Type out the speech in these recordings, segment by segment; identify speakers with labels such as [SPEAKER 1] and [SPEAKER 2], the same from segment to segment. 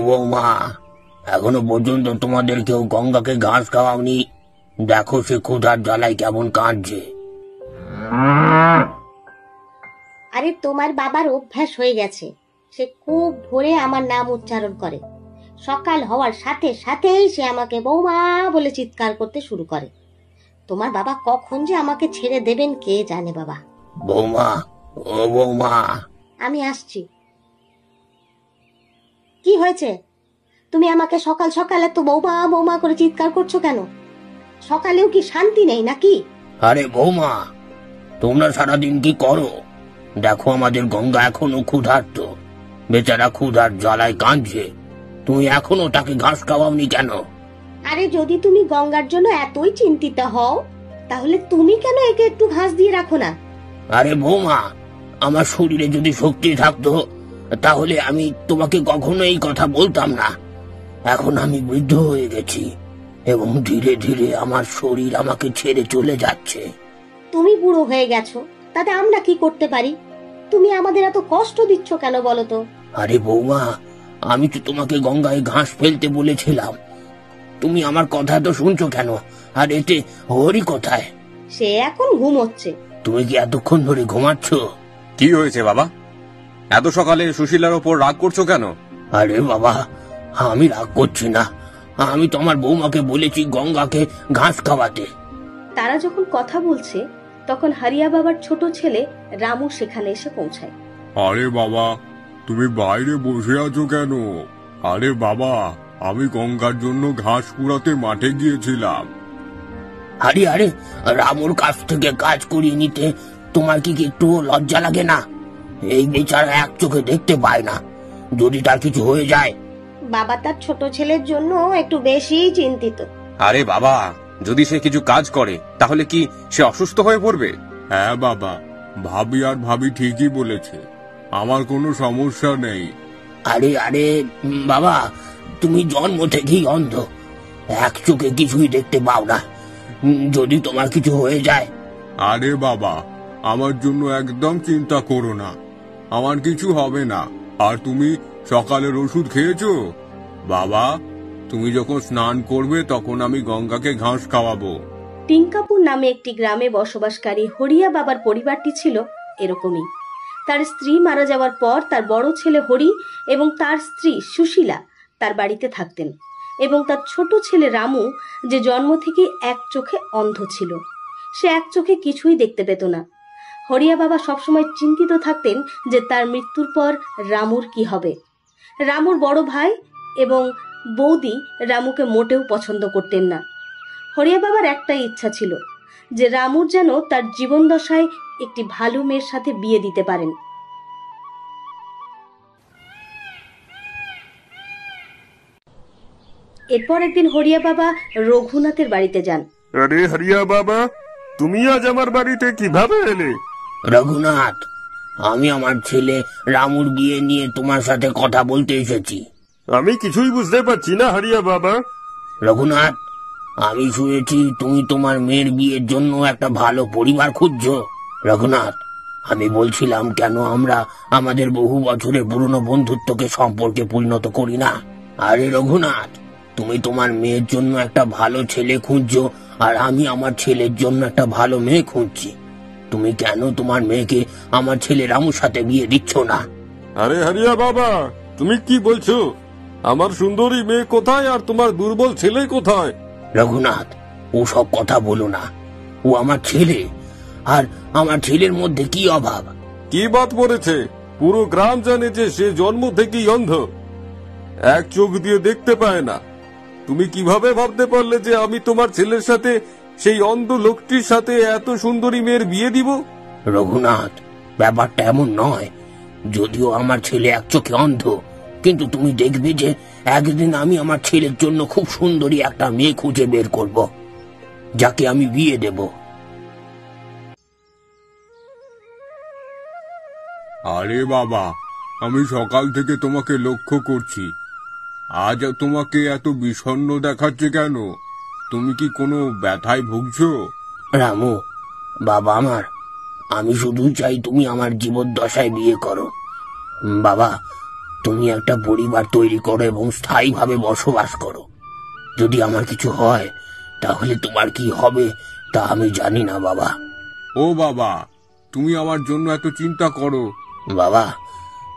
[SPEAKER 1] বৌমা, এখনো পর্যন্ত তোমাদের কেউ গঙ্গাকে ঘাস খাওয়াওনি। দেখো সে ক্ষুধার জ্বালায় কেমন কাঁদছে।
[SPEAKER 2] আরে তোমার বাবার অভ্যাস হয়ে গেছে, সে খুব ভোরে আমার নাম উচ্চারণ করে। সকাল হওয়ার সাথে সাথেই সে আমাকে বৌমা বলে চিৎকার করতে শুরু করে। তোমার বাবা কখন যে আমাকে ছেড়ে দেবেন কে জানে বাবা।
[SPEAKER 1] বৌমা, ও বৌমা,
[SPEAKER 2] আমি আসছি। কি হয়েছে? তুমি আমাকে সকাল সকাল এত বৌমা বৌমা করে চিৎকার করছো কেন? সকালেও কি শান্তি নেই নাকি?
[SPEAKER 1] আরে বৌমা, তোমরা সারাদিন কি করো? দেখো আমাদের গঙ্গা এখনো ক্ষুধার্ত, বেচারা ক্ষুধার জ্বালায় কাঁদছে। তুমি এখনো তাকে ঘাস খাওয়াওনি কেন?
[SPEAKER 2] আরে যদি তুমি গঙ্গার জন্য এতই চিন্তিত হও, তাহলে তুমি কেন একে একটু ঘাস দিয়ে রাখো না?
[SPEAKER 1] আরে বৌমা, আমার শরীরে যদি শক্তি থাকতো তাহলে আমি তোমাকে কখনো এই কথা বলতাম না। এখন আমি বৃদ্ধ হয়ে গেছি এবং ধীরে ধীরে আমার শরীর আমাকে ছেড়ে চলে যাচ্ছে।
[SPEAKER 2] তুমি বুড়ো হয়ে গেছো, তাতে আমরা কি করতে পারি? তুমি আমাদের এত কষ্ট দিচ্ছ কেন বলো তো?
[SPEAKER 1] আরে বৌমা, আমি তো তোমাকে গঙ্গায় ঘাস ফেলতে বলেছিলাম, তুমি আমার কথা তো শুনছো কেন? আর এতে হরি কোথায়?
[SPEAKER 2] সে এখন ঘুমোচ্ছে।
[SPEAKER 1] তুমি কি এতক্ষণ ধরে ঘুমাচ্ছ?
[SPEAKER 3] কি হয়েছে বাবা, এত সকালে সুশীলার ওপর রাগ করছো কেন?
[SPEAKER 1] আরে বাবা, আমি রাগ করছি না, আমি তোমার বৌমাকে বলেছি গঙ্গাকে ঘাস খাওয়াতে।
[SPEAKER 2] তারা যখন কথা বলছে তখন হারিয়া বাবার ছোট ছেলে রামু সেখানে এসে পৌঁছায়।
[SPEAKER 4] আরে বাবা, তুমি বাইরে বসে আছো কেন? আরে বাবা, আমি গঙ্গার জন্য ঘাস কুড়াতে মাঠে গিয়েছিলাম।
[SPEAKER 1] আরে আরে, রামুর কাছ থেকে কাজ করিয়ে নিতে তোমার কি একটু লজ্জা লাগে না? এই বেচারা এক চোখে দেখতে পায় না, যদি তার কিছু হয়ে যায়।
[SPEAKER 2] বাবা তার ছোট ছেলের জন্য একটু বেশি চিন্তিত।
[SPEAKER 3] আরে বাবা, যদি সে কিছু কাজ করে তাহলে কি সে অসুস্থ হয়ে পড়বে?
[SPEAKER 4] হ্যাঁ বাবা, ভাবি আর ভাবি ঠিকই বলেছে, আমার কোনো সমস্যা নেই।
[SPEAKER 1] আরে আরে বাবা, তুমি জন্ম থেকেই অন্ধ, এক চোখে কিছুই দেখতে পাও না, যদি তোমার কিছু হয়ে যায়।
[SPEAKER 4] আরে বাবা, আমার জন্য একদম চিন্তা করো না, আমার কিছু হবে না। আর তুমি সকালের ওষুধ খেয়েছো? বাবা, তুমি যখন স্নান করবে তখন আমি গঙ্গাকে ঘাস খাওয়াবো।
[SPEAKER 2] টিঙ্কাপুর নামে একটি গ্রামে বসবাসকারী হরিয়া বাবার পরিবারটি ছিল এরকমই। তার স্ত্রী মারা যাওয়ার পর তার বড় ছেলে হরি এবং তার স্ত্রী সুশীলা তার বাড়িতে থাকতেন, এবং তার ছোট ছেলে রামু, যে জন্ম থেকে এক চোখে অন্ধ ছিল, সে এক চোখে কিছুই দেখতে পেত না। হরিয়া বাবা সবসময় চিন্তিত থাকতেন যে তার মৃত্যুর পর রামুর কি হবে। রামুর বড় ভাই এবং বৌদি রামুকে মোটেও পছন্দ করতেন না। হরিয়া বাবার একটাই ইচ্ছা ছিল যে রামুর যেন তার জীবন দশায় একটি ভালো মেয়ের সাথে বিয়ে দিতে পারেন। এরপর একদিন হরিয়া বাবা রঘুনাথের বাড়িতে যান।
[SPEAKER 4] আরে হরিয়া বাবা, তুমি আজ আমার বাড়িতে কিভাবে এলে?
[SPEAKER 1] রঘুনাথ, আমি আমার ছেলে রামুর বিয়ে নিয়ে তোমার সাথে কথা বলতে এসেছি।
[SPEAKER 4] আমি কিছুই বুঝতে পারছি না হরিয়া বাবা।
[SPEAKER 1] রঘুনাথ, আমি শুনেছি তুমি তোমার মেয়ের বিয়ের জন্য একটা ভালো পরিবার খুঁজছো। রঘুনাথ, আমি বলছিলাম কেন আমরা আমাদের বহু বছরের পুরনো বন্ধুত্বকে সম্পর্কে পরিণত করি না। আরে রঘুনাথ, তুমি তোমার মেয়ের জন্য একটা ভালো ছেলে খুঁজছো, আর আমি আমার ছেলের জন্য একটা ভালো মেয়ে খুঁজছি। তুমি কেন তোমার মেয়েকে আমার ছেলে রামুর সাথে বিয়ে দিচ্ছ না?
[SPEAKER 4] আরে হরিয়া বাবা, তুমি কি বলছো? আমার সুন্দরী মেয়ে কোথায় আর তোমার দুর্বল ছেলে কোথায়?
[SPEAKER 1] রঘুনাথ, ও সব কথা বলো না, ও আমার ছেলে, আর আমার ছেলের মধ্যে কি অভাব?
[SPEAKER 4] কি বাত পড়েছে? পুরো গ্রাম জানে যে সে জন্ম থেকেই অন্ধ, এক চোখ দিয়ে দেখতে পায় না। তুমি কিভাবে ভাবতে পারলে যে আমি তোমার ছেলের সাথে, সেই অন্ধ লোকটির সাথে এত সুন্দরী মেয়ের বিয়ে দিব?
[SPEAKER 1] রঘুনাথ, ব্যাপারটা এমন নয়। যদিও আমার ছেলে এক চোখে অন্ধ, কিন্তু তুমি দেখবে যে একদিন আমি আমার ছেলের জন্য খুব সুন্দরী একটা মেয়ে খুঁজে বের করব, যাকে আমি বিয়ে দেব।
[SPEAKER 4] আরে বাবা, আমি সকাল থেকে তোমাকে লক্ষ্য করছি, আজ তোমাকে এত বিষণ্ণ দেখাচ্ছে কেন? তুমি কি কোনো ব্যথায় ভুগছো?
[SPEAKER 1] রামু, বাবা আমার, আমি শুধু চাই তুমি আমার জীবদ্দশায় বিয়ে করো। বাবা, তুমি একটা পরিবার তৈরি করো এবং স্থায়ীভাবে বসবাস করো। যদি আমার কিছু হয় তাহলে তোমার কি হবে তা আমি জানি না বাবা।
[SPEAKER 4] ও বাবা, তুমি আমার জন্য এত চিন্তা করো।
[SPEAKER 1] বাবা,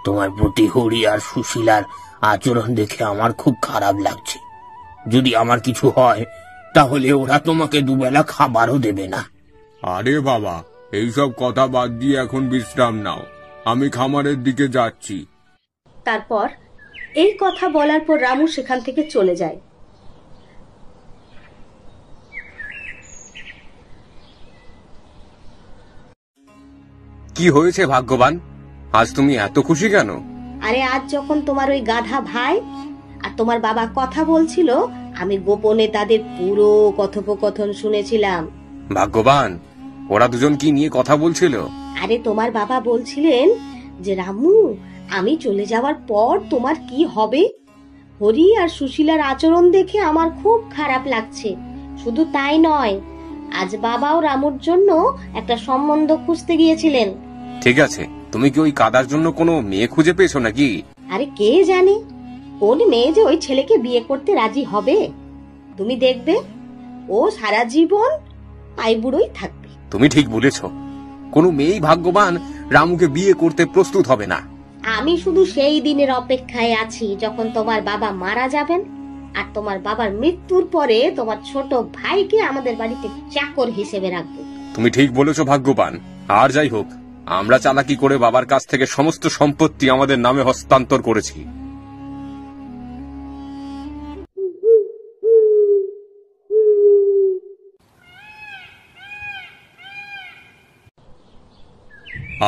[SPEAKER 1] তোমার প্রতি হরি আর সুশীলার আচরণ দেখে আমার খুব খারাপ লাগছে। যদি আমার কিছু হয় তাহলে ওরা তোমাকে দুবেলা খাবারও দেবে না।
[SPEAKER 4] আরে বাবা, এইসব কথা বাদ দিয়ে এখন বিশ্রাম নাও, আমি খামারের দিকে যাচ্ছি।
[SPEAKER 2] তারপর এই কথা বলার পর রামু সেখান থেকে চলে যায়।
[SPEAKER 3] কি হয়েছে ভাগ্যবান, আজ তুমি এত খুশি কেন?
[SPEAKER 2] আরে আজ যখন তোমার ওই গাধা ভাই আর তোমার বাবা কথা বলছিল, আমি গোপনে তাদের পুরো কথোপকথন শুনেছিলাম।
[SPEAKER 3] ভাগ্যবান, ওরা দুজন কি নিয়ে কথা বলছিল?
[SPEAKER 2] আরে তোমার বাবা বলছিলেন যে রামু, আমি চলে যাওয়ার পর তোমার কি হবে। হরি আর সুশীলার আচরণ দেখে আমার খুব খারাপ লাগছে। শুধু তাই নয়, আজ বাবাও রামুর জন্য একটা সম্বন্ধ খুঁজতে গিয়েছিলেন।
[SPEAKER 3] ঠিক আছে, তুমি কি ওই কাদার জন্য কোনো মেয়ে খুঁজে পেয়েছো নাকি?
[SPEAKER 2] আরে কে জানে কোন মেয়ে যে ওই ছেলেকে বিয়ে করতে রাজি হবে। তুমি দেখবে ও সারা জীবন আইবুড়োই থাকবে।
[SPEAKER 3] তুমি ঠিক বলেছ, কোনো মেয়েই ভাগ্যবান রামুকে বিয়ে করতে প্রস্তুত হবে না।
[SPEAKER 2] আমি শুধু সেই দিনের অপেক্ষায় আছি যখন তোমার বাবা মারা যাবেন, আর তোমার বাবার মৃত্যুর পরে তোমার ছোট ভাইকে আমাদের বাড়িতে চাকর হিসেবে রাখবো।
[SPEAKER 3] তুমি ঠিক বলেছো ভাগ্যবান। আর যাই হোক, আমরা চালাকি করে বাবার কাছ থেকে সমস্ত সম্পত্তি আমাদের নামে হস্তান্তর করেছি।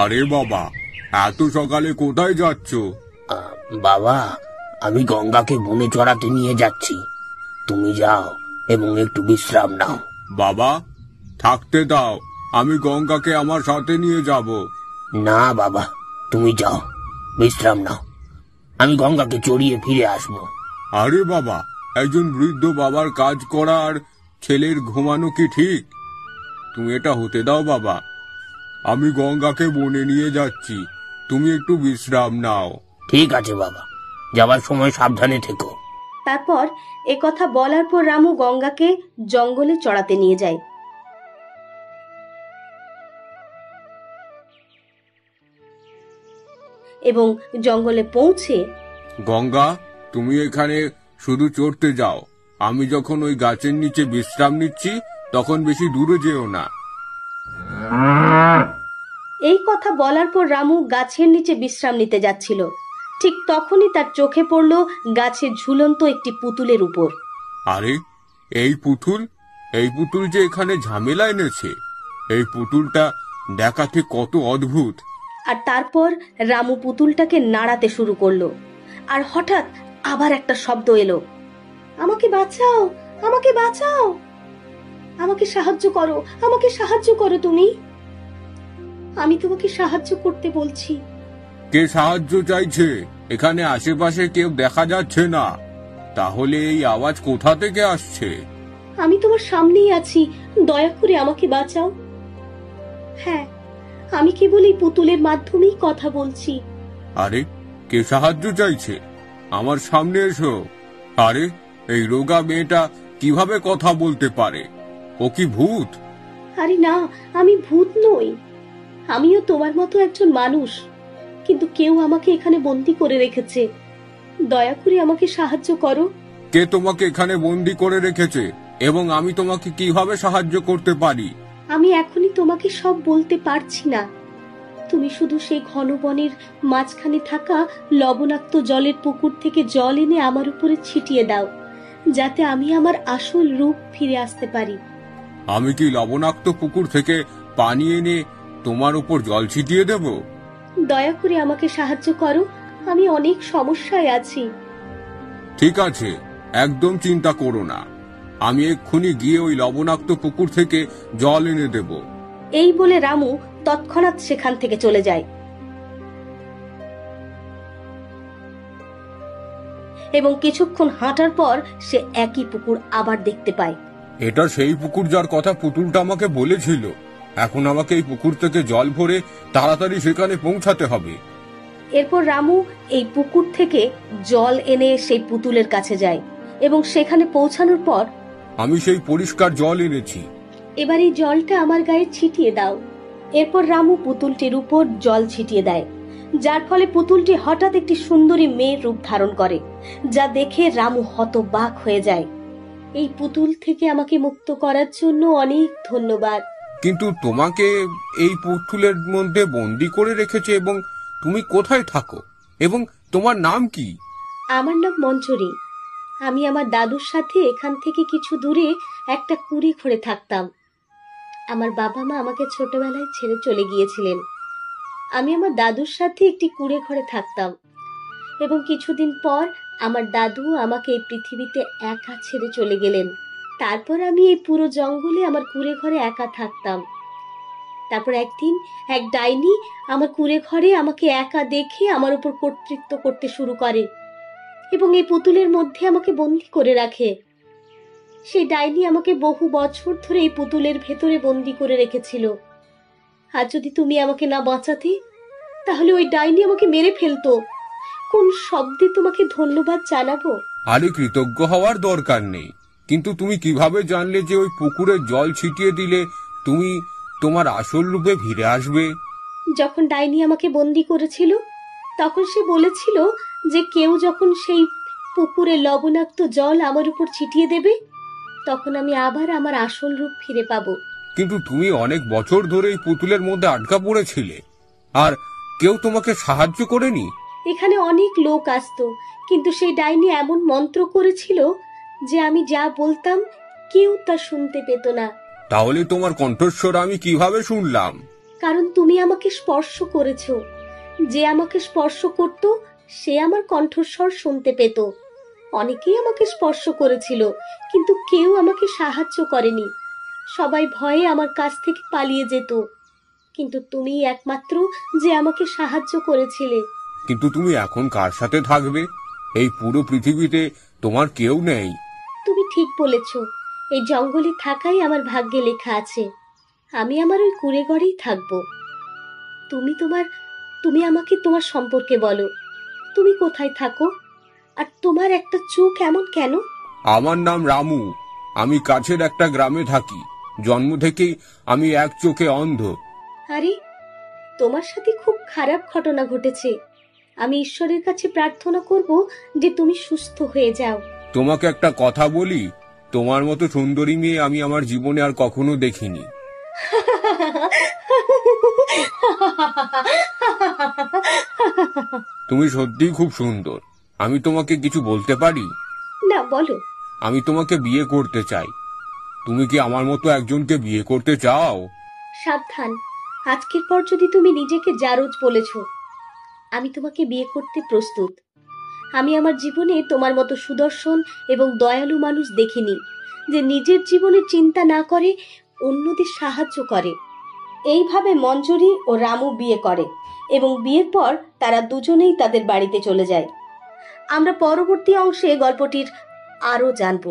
[SPEAKER 4] আরে বাবা, এত সকালে কোথায় যাচ্ছ?
[SPEAKER 1] বাবা, আমি গঙ্গাকে বনে চড়াতে নিয়ে যাচ্ছি। তুমি যাও এবং একটু বিশ্রাম নাও।
[SPEAKER 4] বাবা, থাকতে দাও, আমি গঙ্গাকে আমার সাথে নিয়ে যাব।
[SPEAKER 1] না বাবা, তুমি যাও, বিশ্রাম নাও। আমি গঙ্গাকে চড়িয়ে ফিরে আসবো।
[SPEAKER 4] আরে বাবা, একজন বৃদ্ধ বাবার কাজ করা আর ছেলের ঘুমানো কি ঠিক? তুমি এটা হতে দাও বাবা, আমি গঙ্গাকে বনে নিয়ে যাচ্ছি, তুমি একটু বিশ্রাম নাও।
[SPEAKER 1] ঠিক আছে বাবা, যাবার সময় সাবধানে থেকো।
[SPEAKER 2] তারপর এ কথা বলার পর রামু গঙ্গাকে জঙ্গলে চড়াতে নিয়ে যায়। এবং জঙ্গলে পৌঁছে
[SPEAKER 4] গঙ্গা, তুমি এখানে শুধু চড়তে যাও, আমি যখন ওই গাছের নিচে বিশ্রাম নিচ্ছি তখন বেশি দূরে যেও না।
[SPEAKER 2] এই কথা বলার পর রামু গাছের নিচে বিশ্রাম নিতে যাচ্ছিল। ঠিক তখনই তার চোখে পড়ল গাছে ঝুলন্ত একটি পুতুলের উপর।
[SPEAKER 4] আরে, এই পুতুল যে এখানে ঝামেলা এনেছে। এই পুতুলটা দেখাতে কত অদ্ভুত।
[SPEAKER 2] আর তারপর রামু পুতুলটাকে নাড়াতে শুরু করলো। আর হঠাৎ আবার একটা শব্দ এলো, আমাকে বাঁচাও, আমাকে বাঁচাও, আমাকে সাহায্য করো, আমাকে সাহায্য করো তুমি, আমি তোমাকে সাহায্য করতে বলছি।
[SPEAKER 4] কে সাহায্য চাইছে? এখানে আশেপাশে কেউ দেখা যাচ্ছে না, তাহলে এই আওয়াজ কোথা থেকে আসছে?
[SPEAKER 2] আমি তোমার সামনেই আছি, দয়া করে আমাকে বাঁচাও। হ্যাঁ, আমি কেবল এই পুতুলের মাধ্যমেই কথা বলছি।
[SPEAKER 4] আরে, কে সাহায্য চাইছে? আমার সামনে এসো। আরে, এই রোগা মেয়েটা কিভাবে কথা বলতে পারে? ও কি ভূত?
[SPEAKER 2] আরে না, আমি ভূত নই, আমিও তোমার মতো একজন মানুষ, কিন্তু কেউ আমাকে এখানে বন্দি করে রেখেছে। দয়া করে আমাকে সাহায্য করো।
[SPEAKER 4] কে তোমাকে এখানে বন্দি করে রেখেছে এবং আমি তোমাকে কিভাবে সাহায্য করতে পারি?
[SPEAKER 2] আমি এখনই তোমাকে সব বলতে পারছি না। তুমি শুধু সেই ঘন বনের মাঝখানে থাকা লবণাক্ত জলের পুকুর থেকে জল এনে আমার উপরে ছিটিয়ে দাও, যাতে আমি আমার আসল রূপ ফিরে আসতে পারি।
[SPEAKER 4] আমি কি লবণাক্ত পুকুর থেকে পানি এনে তোমার উপর জল ছিটিয়ে দেব?
[SPEAKER 2] দয়া করে আমাকে সাহায্য করো, আমি অনেক সমস্যায় আছি।
[SPEAKER 4] ঠিক আছে, একদম চিন্তা করো না, আমি এক্ষুনি গিয়ে ওই লবণাক্ত পুকুর থেকে জল এনে দেব।
[SPEAKER 2] এই বলে রামু তৎক্ষণাৎ সেখান থেকে চলে যায় এবং কিছুক্ষণ হাঁটার পর সে একই পুকুর আবার দেখতে পায়।
[SPEAKER 4] এটা সেই পুকুর যার কথা পুতুলটা আমাকে বলেছিল। এখন আমাকে এই পুকুর থেকে জল ভরে তাড়াতাড়ি সেখানে পৌঁছাতে হবে।
[SPEAKER 2] এরপর রামু এই পুকুর থেকে জল এনে সেই পুতুলের কাছে যায় এবং সেখানে পৌঁছানোর পর,
[SPEAKER 3] আমি সেই পরিষ্কার জল এনেছি।
[SPEAKER 2] এবার এই জলটা আমার গায়ে ছিটিয়ে দাও। এরপর রামু পুতুলটির উপর জল ছিটিয়ে দেয়, যার ফলে পুতুলটি হঠাৎ একটি সুন্দরী মেয়ের রূপ ধারণ করে, যা দেখে রামু হতবাক হয়ে যায়। এই পুতুল থেকে আমাকে মুক্ত করার জন্য অনেক ধন্যবাদ।
[SPEAKER 3] কিন্তু তোমাকে এই পুতুলের মধ্যে বন্দি করে রেখেছে, এবং তুমি কোথায় থাকো এবং তোমার নাম কি?
[SPEAKER 2] আমার নাম মঞ্জুরি। আমি আমার দাদুর সাথে এখান থেকে কিছু দূরে একটা কুড়ে ঘরে থাকতাম। আমার বাবা মা আমাকে ছোটবেলায় ছেড়ে চলে গিয়েছিলেন। আমি আমার দাদুর সাথে একটি কুড়ে ঘরে থাকতাম এবং কিছুদিন পর আমার দাদু আমাকে এই পৃথিবীতে একা ছেড়ে চলে গেলেন। তারপর আমি এই পুরো জঙ্গলে আমার কুড়ে ঘরে একা থাকতাম। তারপর একদিন এক ডাইনি আমার কুড়ে ঘরে আমাকে একা দেখে আমার উপর কর্তৃত্ব করতে শুরু করে এবং এই পুতুলের মধ্যে আমাকে বন্দি করে রাখে। সেই ডাইনি আমাকে বহু বছর ধরে এই পুতুলের ভেতরে বন্দি করে রেখেছিল। আর যদি তুমি আমাকে না বাঁচাতে, তাহলে ওই ডাইনি আমাকে মেরে ফেলতো। কোন শব্দে তোমাকে ধন্যবাদ জানাবো?
[SPEAKER 3] আরে, কৃতজ্ঞ হওয়ার দরকার নেই। কিন্তু তুমি কিভাবে জানলে যে ওই পুকুরে জল ছিটিয়ে দিলে তুমি তোমার আসল রূপে ফিরে আসবে?
[SPEAKER 2] যখন ডাইনি আমাকে বন্দি করেছিল, তখন সে বলেছিল যে কেউ যখন সেই পুকুরে লবণাক্ত জল আমার উপর ছিটিয়ে দেবে, তখন আমি আবার আমার আসল রূপ ফিরে পাবো।
[SPEAKER 3] কিন্তু তুমি অনেক বছর ধরে এই পুতুলের মধ্যে আটকা পড়েছিলে, আর কেউ তোমাকে সাহায্য করেনি?
[SPEAKER 2] এখানে অনেক লোক আসতো, কিন্তু সেই ডাইনি এমন মন্ত্র করেছিল যে আমি যা বলতাম কেউ তা শুনতে পেত না।
[SPEAKER 3] তাহলে তোমার কণ্ঠস্বর আমি কিভাবে শুনলাম?
[SPEAKER 2] কারণ তুমি আমাকে স্পর্শ করেছো। যে আমাকে স্পর্শ করত সে আমার কণ্ঠস্বর শুনতে পেত। অনেকেই আমাকে স্পর্শ করেছিল, কিন্তু কেউ আমাকে সাহায্য করেনি। সবাই ভয়ে আমার কাছ থেকে পালিয়ে যেত, কিন্তু তুমি একমাত্র যে আমাকে সাহায্য করেছিলে।
[SPEAKER 3] কিন্তু তুমি এখন কার সাথে থাকবে? এই পুরো পৃথিবীতে তোমার কেউ নেই।
[SPEAKER 2] তুমি ঠিক বলেছ, এই জঙ্গলে থাকাই আমার ভাগ্যে লেখা আছে। আমি আমার ওই কুঁড়ে ঘরেই থাকবো। তুমি আমাকে তোমার সম্পর্কে বলো। তুমি কোথায় থাকো, আর তোমার একটা চোখ এমন কেন?
[SPEAKER 3] আমার নাম রামু। আমি কাছের একটা গ্রামে থাকি। জন্ম থেকেই আমি এক চোখে অন্ধ।
[SPEAKER 2] আরে, তোমার সাথে খুব খারাপ ঘটনা ঘটেছে। আমি ঈশ্বরের কাছে প্রার্থনা করব যে তুমি সুস্থ হয়ে যাও।
[SPEAKER 3] তোমাকে একটা কথা বলি, তোমার মতো সুন্দরী মেয়ে আমি আমার জীবনে আর কখনো দেখিনি। তুমি সত্যিই খুব সুন্দর। আমি তোমাকে কিছু বলতে পারি?
[SPEAKER 2] না, বলো।
[SPEAKER 3] আমি তোমাকে বিয়ে করতে চাই। তুমি কি আমার মতো একজনকে বিয়ে করতে চাও?
[SPEAKER 2] সাবধান, আজকের পর যদি তুমি নিজেকে জারজ বলেছ, আমি তোমাকে বিয়ে করতে প্রস্তুত। আমি আমার জীবনে তোমার মতো সুদর্শন এবং দয়ালু মানুষ দেখিনি, যে নিজের জীবনে চিন্তা না করে অন্যদের সাহায্য করে। এইভাবে মঞ্জুরি ও রামু বিয়ে করে এবং বিয়ের পর তারা দুজনেই তাদের বাড়িতে চলে যায়। আমরা পরবর্তী অংশে গল্পটির আরো জানবো।